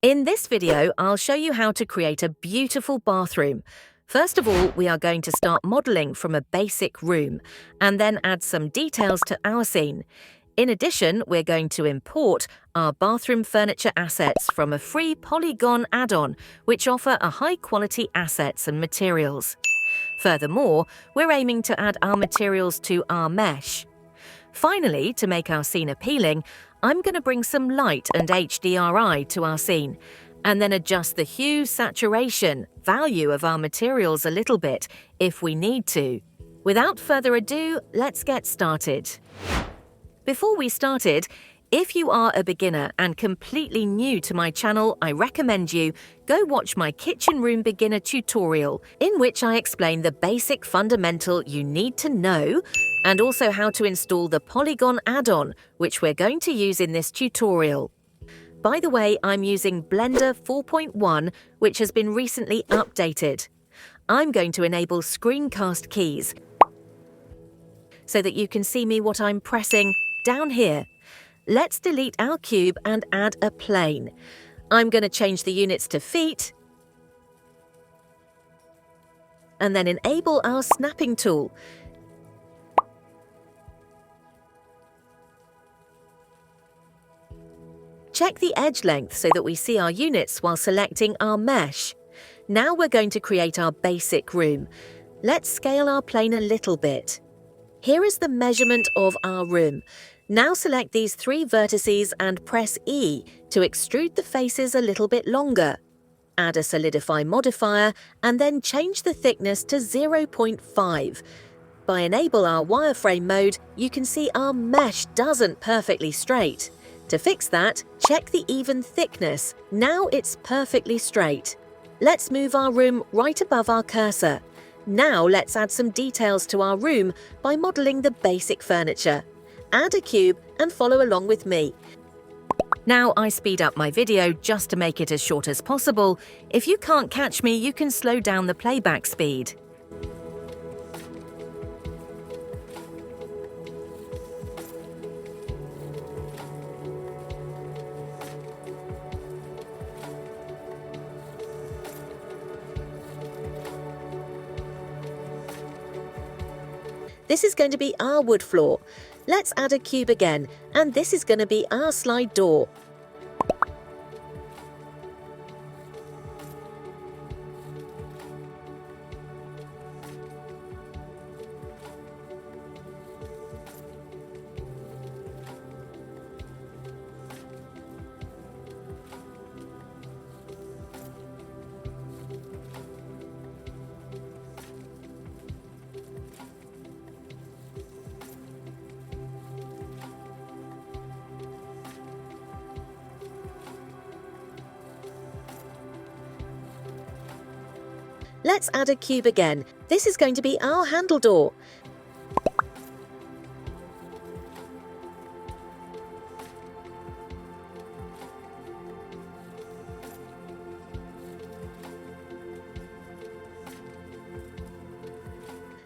In this video, I'll show you how to create a beautiful bathroom. First of all, we are going to start modeling from a basic room and then add some details to our scene. In addition, we're going to import our bathroom furniture assets from a free Poliigon add-on, which offer a high-quality assets and materials. Furthermore, we're aiming to add our materials to our mesh. Finally, to make our scene appealing, I'm going to bring some light and HDRI to our scene, and then adjust the hue, saturation, value of our materials a little bit if we need to. Without further ado, let's get started. Before we started, if you are a beginner and completely new to my channel, I recommend you go watch my kitchen room beginner tutorial, in which I explain the basic fundamental you need to know and also how to install the Poliigon add-on, which we're going to use in this tutorial. By the way, I'm using Blender 4.1, which has been recently updated. I'm going to enable screencast keys so that you can see me what I'm pressing down here. Let's delete our cube and add a plane. I'm going to change the units to feet and then enable our snapping tool. Check the edge length so that we see our units while selecting our mesh. Now we're going to create our basic room. Let's scale our plane a little bit. Here is the measurement of our room. Now select these three vertices and press E to extrude the faces a little bit longer. Add a solidify modifier and then change the thickness to 0.5. By enable our wireframe mode, you can see our mesh doesn't perfectly straight. To fix that, check the even thickness. Now it's perfectly straight. Let's move our room right above our cursor. Now let's add some details to our room by modeling the basic furniture. Add a cube and follow along with me. Now I speed up my video just to make it as short as possible. If you can't catch me, you can slow down the playback speed. This is going to be our wood floor. Let's add a cube again, and this is going to be our slide door. Let's add a cube again. This is going to be our handle door.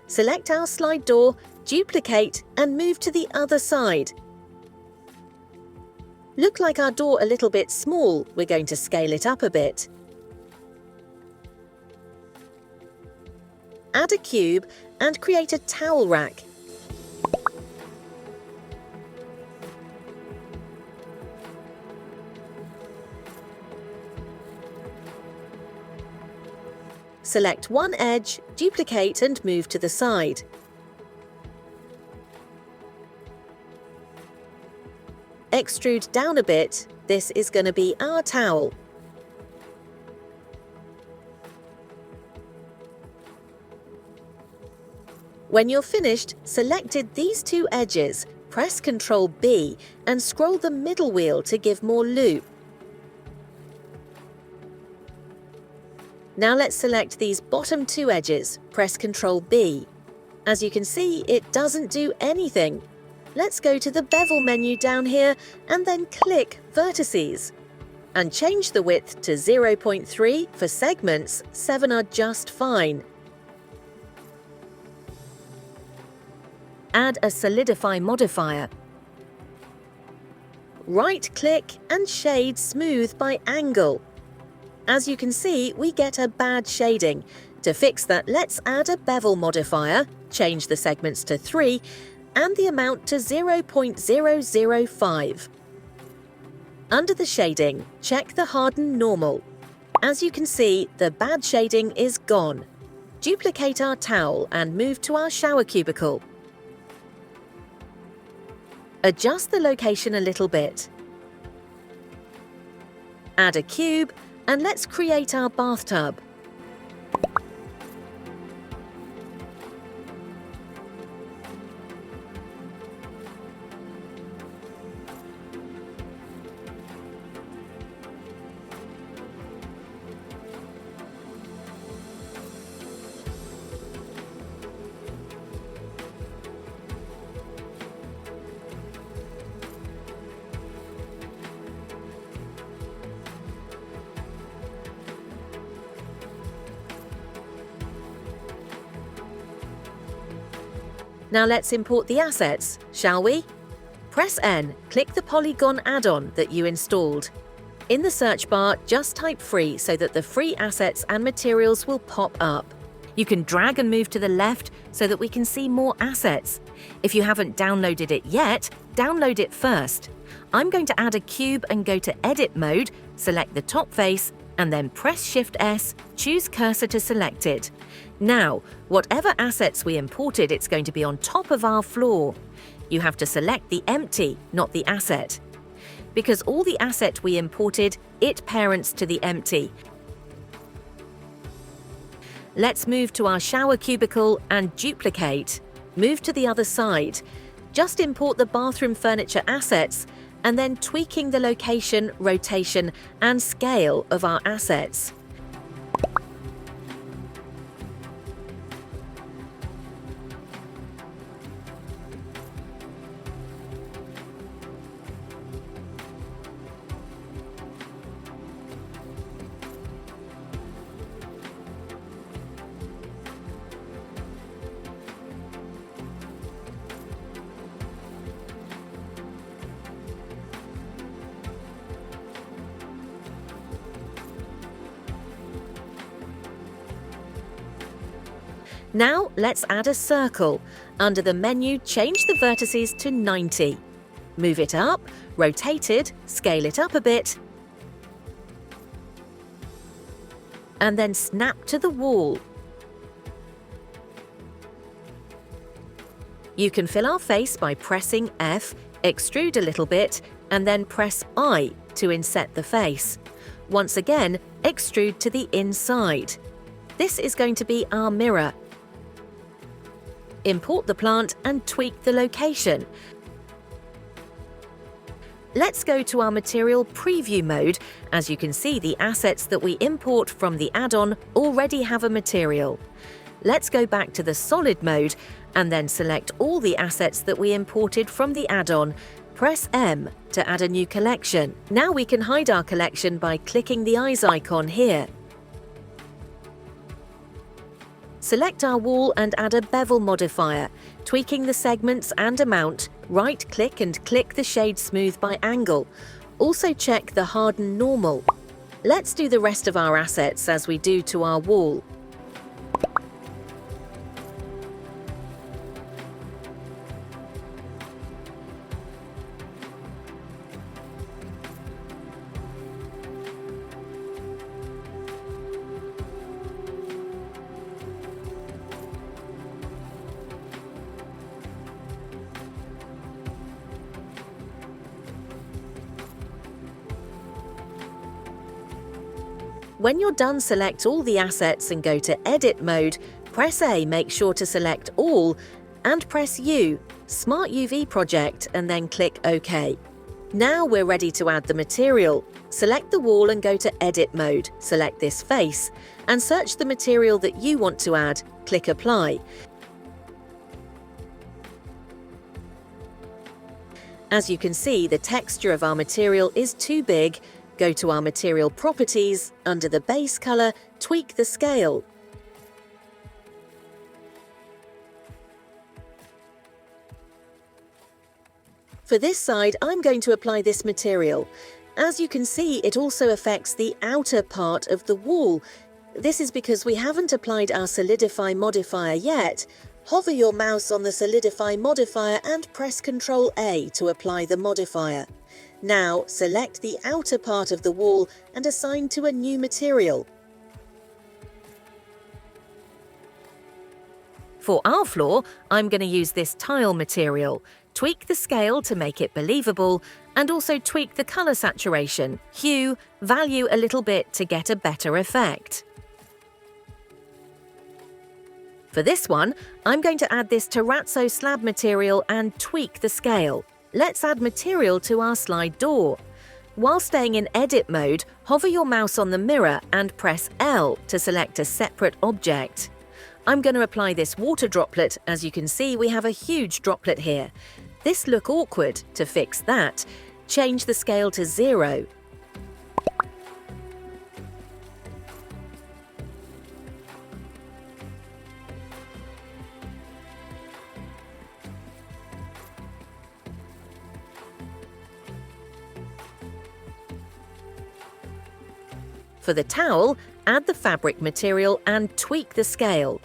Select our slide door, duplicate, and move to the other side. Look like our door a little bit small. We're going to scale it up a bit. Add a cube and create a towel rack. Select one edge, duplicate and move to the side. Extrude down a bit. This is going to be our towel. When you're finished, selected these two edges, press Ctrl B and scroll the middle wheel to give more loop. Now let's select these bottom two edges, press Ctrl B. As you can see, it doesn't do anything. Let's go to the bevel menu down here and then click Vertices. And change the width to 0.3 for segments, 7 are just fine. Add a solidify modifier. right-click and shade smooth by angle. As you can see, we get a bad shading. To fix that, let's add a bevel modifier, change the segments to 3, and the amount to 0.005. Under the shading, check the harden normal. As you can see, the bad shading is gone. Duplicate our towel and move to our shower cubicle. Adjust the location a little bit. Add a cube, and let's create our bathtub. Now let's import the assets, shall we? Press N, click the Poliigon Addon that you installed. In the search bar, just type free so that the free assets and materials will pop up. You can drag and move to the left so that we can see more assets. If you haven't downloaded it yet, download it first. I'm going to add a cube and go to Edit mode, select the top face, and then press Shift S, choose cursor to select it. Now, whatever assets we imported, it's going to be on top of our floor. You have to select the empty, not the asset. Because all the asset we imported, it parents to the empty. Let's move to our shower cubicle and duplicate. Move to the other side. Just import the bathroom furniture assets and then tweaking the location, rotation, and scale of our assets. Now let's add a circle. Under the menu, change the vertices to 90. Move it up, rotate it, scale it up a bit, and then snap to the wall. You can fill our face by pressing F, extrude a little bit, and then press I to inset the face. Once again, extrude to the inside. This is going to be our mirror. Import the plant and tweak the location. Let's go to our material preview mode. As you can see, the assets that we import from the add-on already have a material. Let's go back to the solid mode and then select all the assets that we imported from the add-on. Press M to add a new collection. Now we can hide our collection by clicking the eyes icon here. Select our wall and add a bevel modifier, tweaking the segments and amount. Right-click and click the shade smooth by angle. Also check the harden normal. Let's do the rest of our assets as we do to our wall. When you're done, select all the assets and go to Edit mode. Press A, make sure to select all, and press U, Smart UV Project, and then click OK. Now we're ready to add the material. Select the wall and go to Edit mode. Select this face, and search the material that you want to add. Click Apply. As you can see, the texture of our material is too big. Go to our material properties, under the base color, tweak the scale. For For this side, I'm going to apply this material. As you can see, it also affects the outer part of the wall. This is because we haven't applied our Solidify modifier yet. Hover your mouse on the Solidify modifier and press Ctrl A to apply the modifier. Now select the outer part of the wall and assign to a new material. For our floor, I'm going to use this tile material. Tweak the scale to make it believable, and also tweak the colour saturation, hue, value a little bit to get a better effect. For this one, I'm going to add this terrazzo slab material and tweak the scale. Let's add material to our slide door. While staying in edit mode, hover your mouse on the mirror and press L to select a separate object. I'm going to apply this water droplet. As you can see, we have a huge droplet here. This looks awkward. To fix that, change the scale to 0. For the towel, add the fabric material and tweak the scale.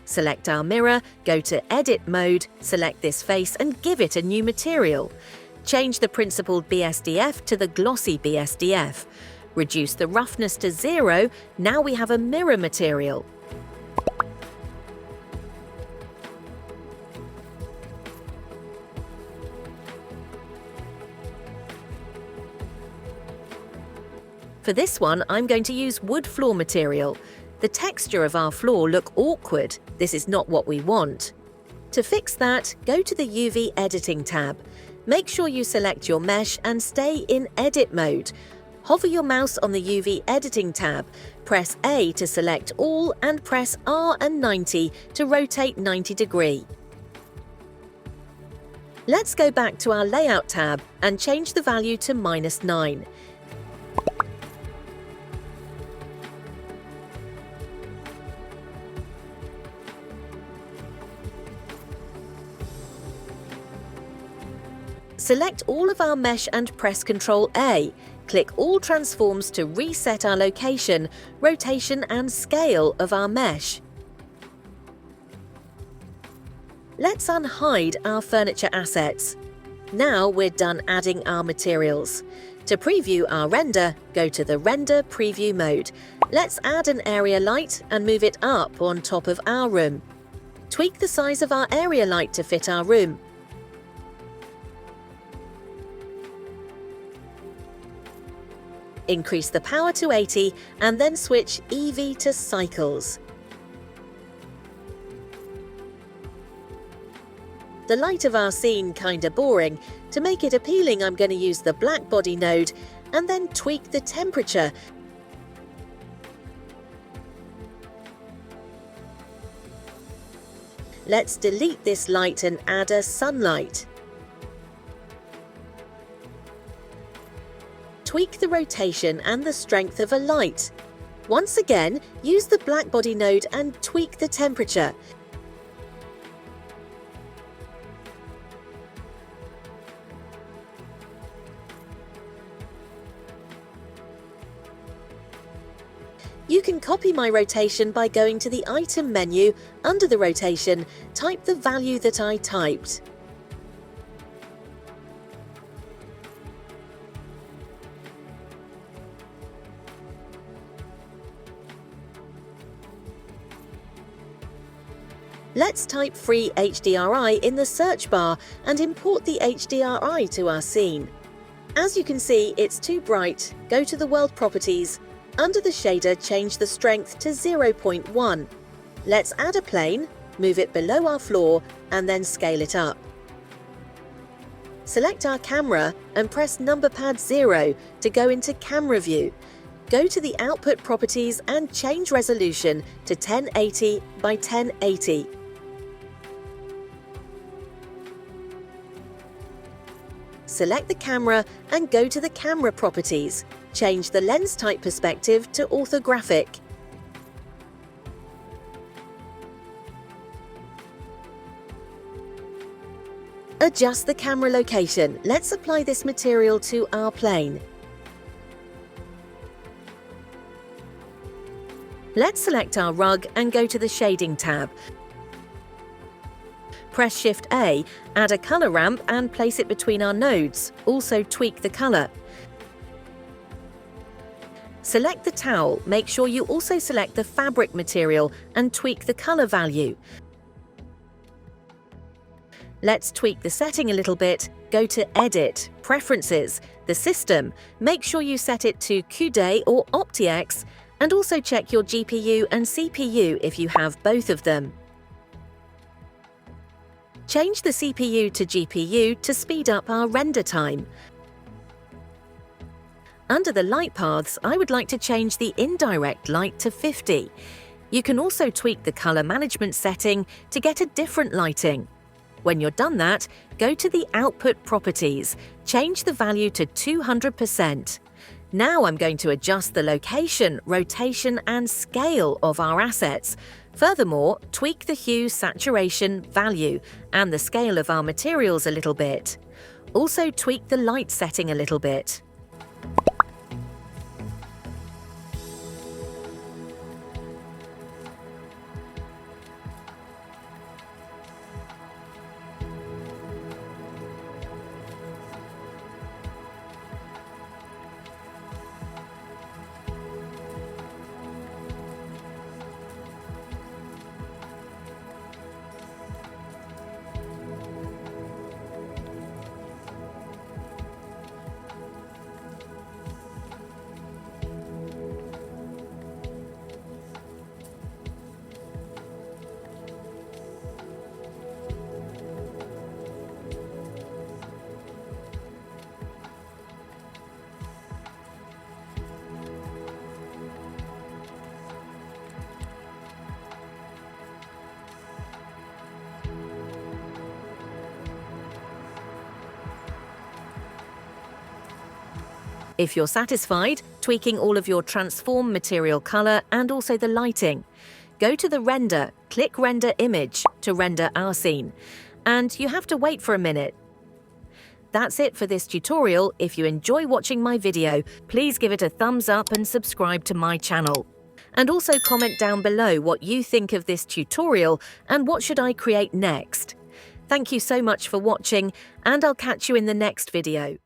Select our mirror, go to Edit mode, select this face and give it a new material. Change the principled BSDF to the glossy BSDF. Reduce the roughness to 0, now we have a mirror material. For this one, I'm going to use wood floor material. The texture of our floor looks awkward. This is not what we want. To fix that, go to the UV Editing tab. Make sure you select your mesh and stay in Edit mode. Hover your mouse on the UV Editing tab, press A to select all and press R and 90 to rotate 90 degrees. Let's go back to our Layout tab and change the value to -9. Select all of our mesh and press Ctrl A. Click all transforms to reset our location, rotation and scale of our mesh. Let's unhide our furniture assets. Now we're done adding our materials. To preview our render, go to the Render Preview mode. Let's add an area light and move it up on top of our room. Tweak the size of our area light to fit our room. Increase the power to 80 and then switch EV to cycles. The light of our scene kinda boring. To make it appealing, I'm going to use the black body node and then tweak the temperature. Let's delete this light and add a sunlight. Tweak the rotation and the strength of a light. Once again, use the black body node and tweak the temperature. You can copy my rotation by going to the Item menu, under the rotation, type the value that I typed. Let's type free HDRI in the search bar and import the HDRI to our scene. As you can see, it's too bright. Go to the World Properties. Under the shader, change the strength to 0.1. Let's add a plane, move it below our floor, and then scale it up. Select our camera and press number pad 0 to go into camera view. Go to the Output Properties and change resolution to 1080 by 1080. select the camera and go to the camera properties. Change the lens type perspective to orthographic. Adjust the camera location. Let's apply this material to our plane. Let's select our rug and go to the Shading tab. Press Shift-A, add a color ramp and place it between our nodes. Also tweak the color. Select the towel. Make sure you also select the fabric material and tweak the color value. Let's tweak the setting a little bit. Go to Edit, Preferences, the system. Make sure you set it to QD or OptiX, and also check your GPU and CPU if you have both of them. Change the CPU to GPU to speed up our render time. Under the light paths, I would like to change the indirect light to 50. You can also tweak the color management setting to get a different lighting. When you're done that, go to the Output properties. Change the value to 200%. Now I'm going to adjust the location, rotation and scale of our assets. Furthermore, tweak the hue, saturation, value, and the scale of our materials a little bit. Also tweak the light setting a little bit. If you're satisfied, tweaking all of your transform material color and also the lighting, go to the Render, click Render Image to render our scene, and you have to wait for a minute. That's it for this tutorial. If you enjoy watching my video, please give it a thumbs up and subscribe to my channel. And also comment down below what you think of this tutorial and what should I create next. Thank you so much for watching, and I'll catch you in the next video.